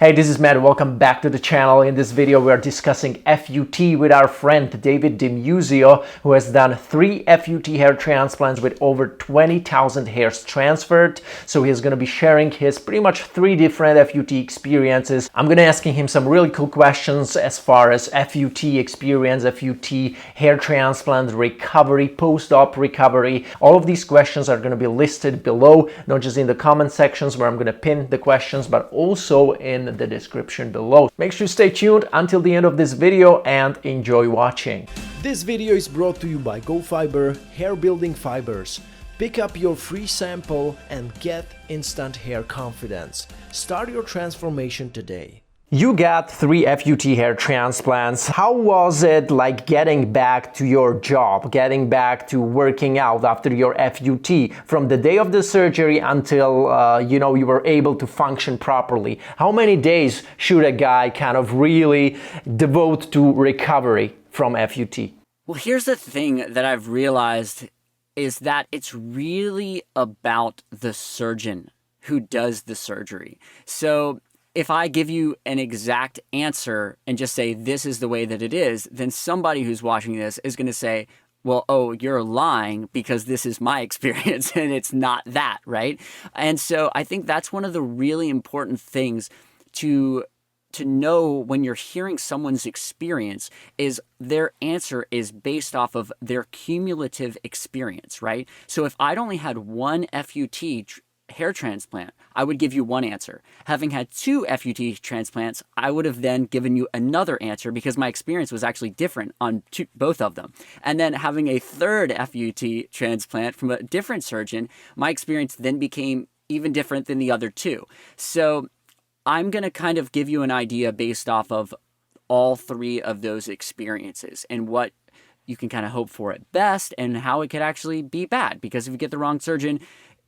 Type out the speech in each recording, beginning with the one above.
Hey, this is Matt. Welcome back to the channel. In this video, we are discussing FUT with our friend David Dimuzio, who has done 3 FUT hair transplants with over 20,000 hairs transferred. So he's going to be sharing his pretty much 3 different FUT experiences. I'm going to asking him some really cool questions as far as FUT experience, FUT hair transplant recovery, post-op recovery. All of these questions are going to be listed below, not just in the comment sections where I'm going to pin the questions, but also in the description below. Make sure you stay tuned until the end of this video and enjoy watching. This video is brought to you by GoFiber Hair Building Fibers. Pick up your free sample and get instant hair confidence. Start your transformation today. You got 3 FUT hair transplants. How was it like getting back to your job, getting back to working out after your FUT from the day of the surgery until you were able to function properly? How many days should a guy kind of really devote to recovery from FUT? Well, here's the thing that I've realized is that it's really about the surgeon who does the surgery. So if I give you an exact answer and just say, this is the way that it is, then somebody who's watching this is going to say, well, oh, you're lying because this is my experience and it's not that, right? And so I think that's one of the really important things to know when you're hearing someone's experience is their answer is based off of their cumulative experience, right? So if I'd only had one FUT hair transplant, I would give you one answer. Having had 2 FUT transplants, I would have then given you another answer because my experience was actually different on both of them. And then having a 3rd FUT transplant from a different surgeon, my experience then became even different than the other 2. So I'm going to kind of give you an idea based off of all 3 of those experiences and what you can kind of hope for at best and how it could actually be bad, because if you get the wrong surgeon,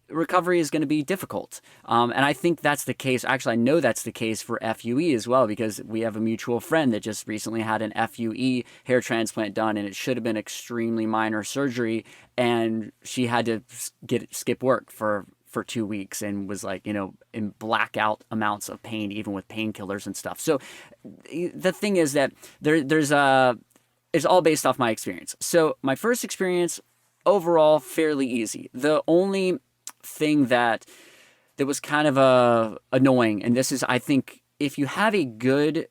recovery is going to be difficult. And I think that's the case. Actually, I know that's the case for FUE as well, because we have a mutual friend that just recently had an FUE hair transplant done, and it should have been extremely minor surgery, and she had to skip work for 2 weeks and was like, in blackout amounts of pain, even with painkillers and stuff. So the thing is that it's all based off my experience. So my first experience, overall, fairly easy. The only thing that was kind of annoying, and this is, I think, if you have a good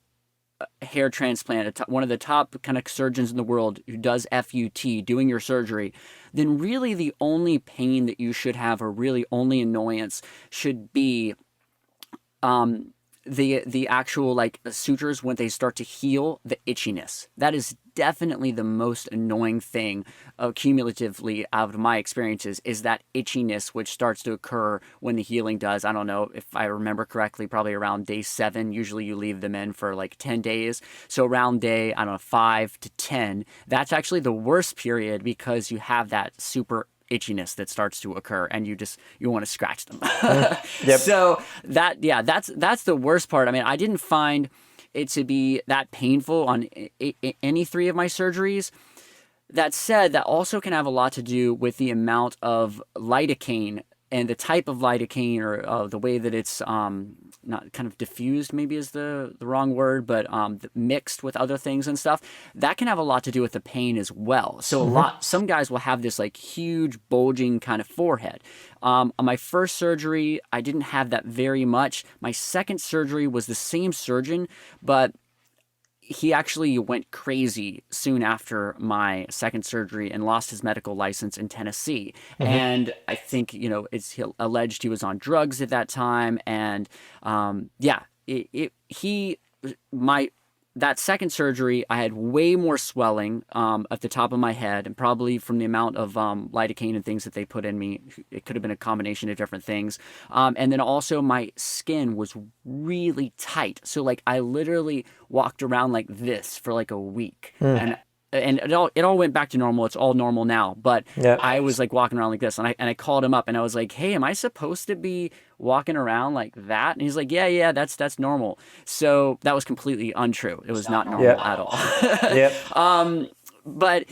hair transplant, one of the top kind of surgeons in the world who does FUT doing your surgery, then really the only pain that you should have, or really only annoyance, should be the actual sutures when they start to heal, the itchiness. That is definitely the most annoying thing cumulatively out of my experiences, is that itchiness which starts to occur when the healing does. I don't know if I remember correctly, probably around day 7. Usually you leave them in for like 10 days. So around day, I don't know, 5 to 10, that's actually the worst period, because you have that super itchiness that starts to occur and you want to scratch them. Yep. So that's the worst part. I mean, I didn't find it to be that painful on any 3 of my surgeries. That said, that also can have a lot to do with the amount of lidocaine and the type of lidocaine, or the way that it's not kind of diffused, maybe is the wrong word, but mixed with other things and stuff. That can have a lot to do with the pain as well. So some guys will have this like huge bulging kind of forehead. On my first surgery, I didn't have that very much. My second surgery was the same surgeon, but he actually went crazy soon after my second surgery and lost his medical license in Tennessee. And I think, he alleged he was on drugs at that time. And that second surgery, I had way more swelling at the top of my head, and probably from the amount of lidocaine and things that they put in me. It could have been a combination of different things. And then also my skin was really tight. So I literally walked around like this for like a week. And it all went back to normal. It's all normal now. But Yep. I was like walking around like this, and I called him up, and I was like, "Hey, am I supposed to be walking around like that?" And he's like, "Yeah, that's normal." So that was completely untrue. It was not normal at all. Yep. But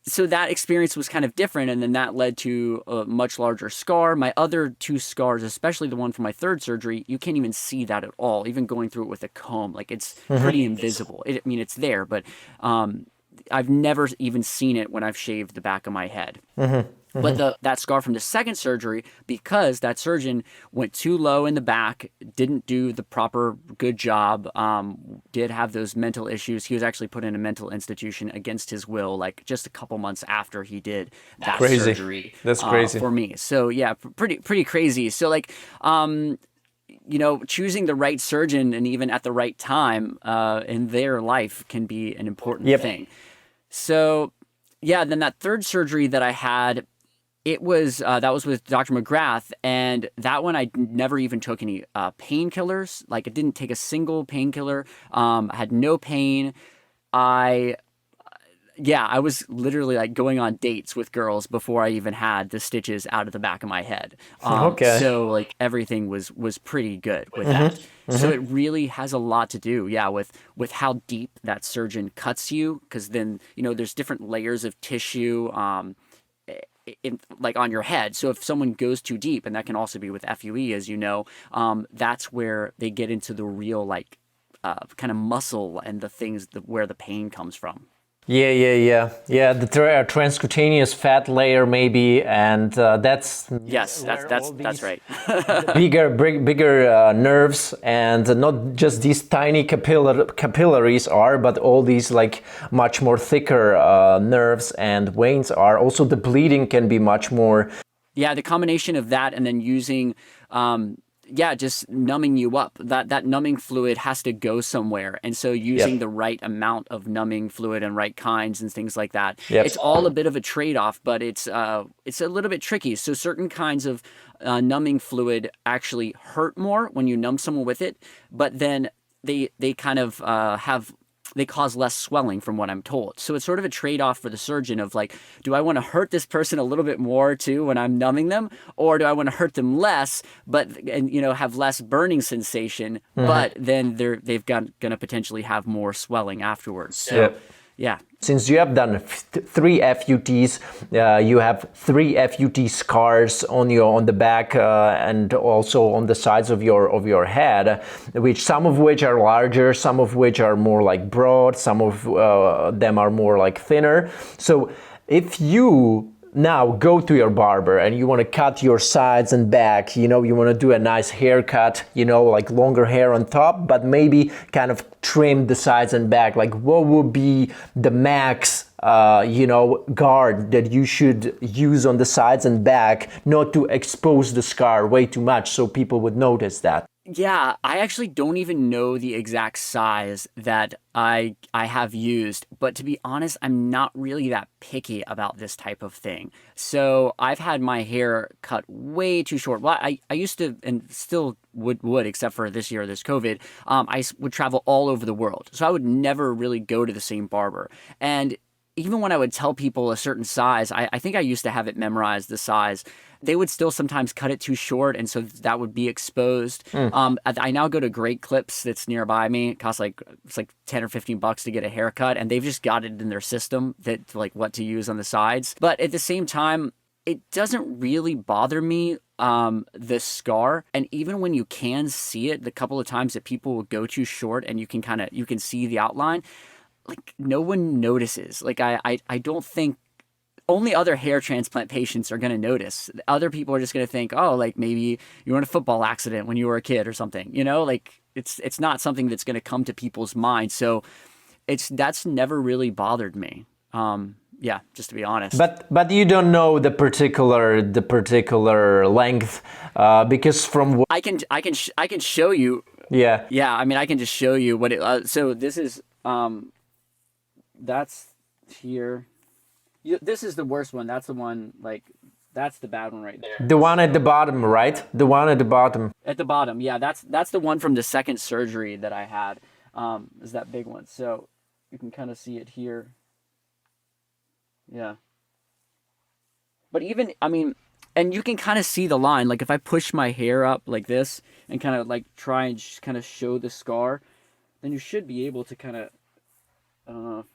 so that experience was kind of different, and then that led to a much larger scar. My other two scars, especially the one from my third surgery, you can't even see that at all. Even going through it with a comb, like it's pretty invisible. I mean, it's there, but I've never even seen it when I've shaved the back of my head. But that scar from the second surgery, because that surgeon went too low in the back, didn't do the proper good job, did have those mental issues. He was actually put in a mental institution against his will, like just a couple months after he did that surgery. That's crazy for me. So yeah, pretty crazy. So like, choosing the right surgeon and even at the right time in their life can be an important thing. So yeah, then that third surgery that I had, it was that was with Dr. McGrath, and that one I never even took any painkillers. Like, I didn't take a single painkiller. I had no pain. I was literally like going on dates with girls before I even had the stitches out of the back of my head. So like everything was pretty good with that. So it really has a lot to do, with how deep that surgeon cuts you, because then there's different layers of tissue. Like on your head. So if someone goes too deep, and that can also be with FUE, as you know, that's where they get into the real kind of muscle and the things where the pain comes from. Yeah. The transcutaneous fat layer, maybe, and that's that's right. bigger nerves, and not just these tiny capillaries are, but all these like much more thicker nerves and veins are. Also, the bleeding can be much more. Yeah, the combination of that and then using. Just numbing you up. That numbing fluid has to go somewhere. And so using the right amount of numbing fluid and right kinds and things like that. It's all a bit of a trade-off, but it's a little bit tricky. So certain kinds of numbing fluid actually hurt more when you numb someone with it, but then they kind of they cause less swelling, from what I'm told. So it's sort of a trade-off for the surgeon of like, do I want to hurt this person a little bit more too when I'm numbing them, or do I want to hurt them less, but have less burning sensation, but then they've going to potentially have more swelling afterwards. So yeah. Since you have done 3 FUTs, you have 3 FUT scars on the back and also on the sides of your head, some of which are larger, some of which are more like broad, some of them are more like thinner. So if you now go to your barber and you want to cut your sides and back, you want to do a nice haircut, like longer hair on top, but maybe kind of trim the sides and back, like what would be the max guard that you should use on the sides and back, not to expose the scar way too much so people would notice that? Yeah, I actually don't even know the exact size that I have used, but to be honest, I'm not really that picky about this type of thing. So I've had my hair cut way too short. Well, I used to, and still would, except for this year, this COVID, I would travel all over the world. So I would never really go to the same barber. And even when I would tell people a certain size, I think I used to have it memorized, the size, they would still sometimes cut it too short, and so that would be exposed. I now go to Great Clips that's nearby me. It costs it's like $10 or $15 to get a haircut, and they've just got it in their system that like what to use on the sides. But at the same time, it doesn't really bother me, the scar. And even when you can see it, the couple of times that people will go too short and you can see the outline, like no one notices. Like I don't think, only other hair transplant patients are going to notice. Other people are just going to think, oh, like maybe you were in a football accident when you were a kid or something, like it's not something that's going to come to people's minds. So that's never really bothered me. Just to be honest. But you don't know the particular length, because from what I can show you. Yeah. I mean, I can just show you what it. So this is that's here. This is the worst one. That's the one, that's the bad one right there. The one at the bottom, right? The one at the bottom. At the bottom, yeah. That's the one from the second surgery that I had. Is that big one. So you can kind of see it here. Yeah. But even, I mean, and you can kind of see the line. Like if I push my hair up like this and kind of like try and kind of show the scar, then you should be able to kind of, I don't know,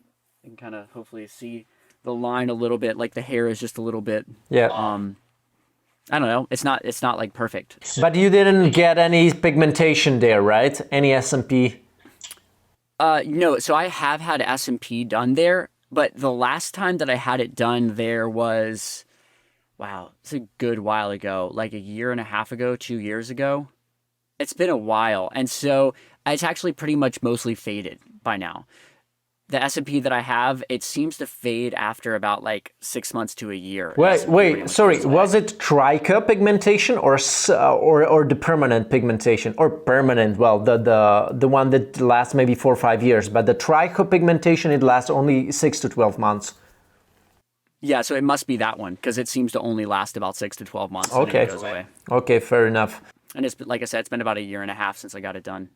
you can kind of hopefully see the line a little bit, like the hair is just a little bit, Yeah. I don't know. It's not like perfect. But you didn't get any pigmentation there, right? Any SMP? No, so I have had SMP done there, but the last time that I had it done there was, wow, it's a good while ago, like a year and a half ago, 2 years ago. It's been a while. And so it's actually pretty much mostly faded by now. The SMP that I have, it seems to fade after about like 6 months to a year. Wait, sorry. Was it tricha pigmentation or the permanent pigmentation or permanent? Well, the one that lasts maybe 4 or 5 years, but the tricha pigmentation, it lasts only 6 to 12 months. Yeah, so it must be that one because it seems to only last about 6 to 12 months. Okay. And then it goes away. Okay, fair enough. And it's like I said, it's been about a year and a half since I got it done.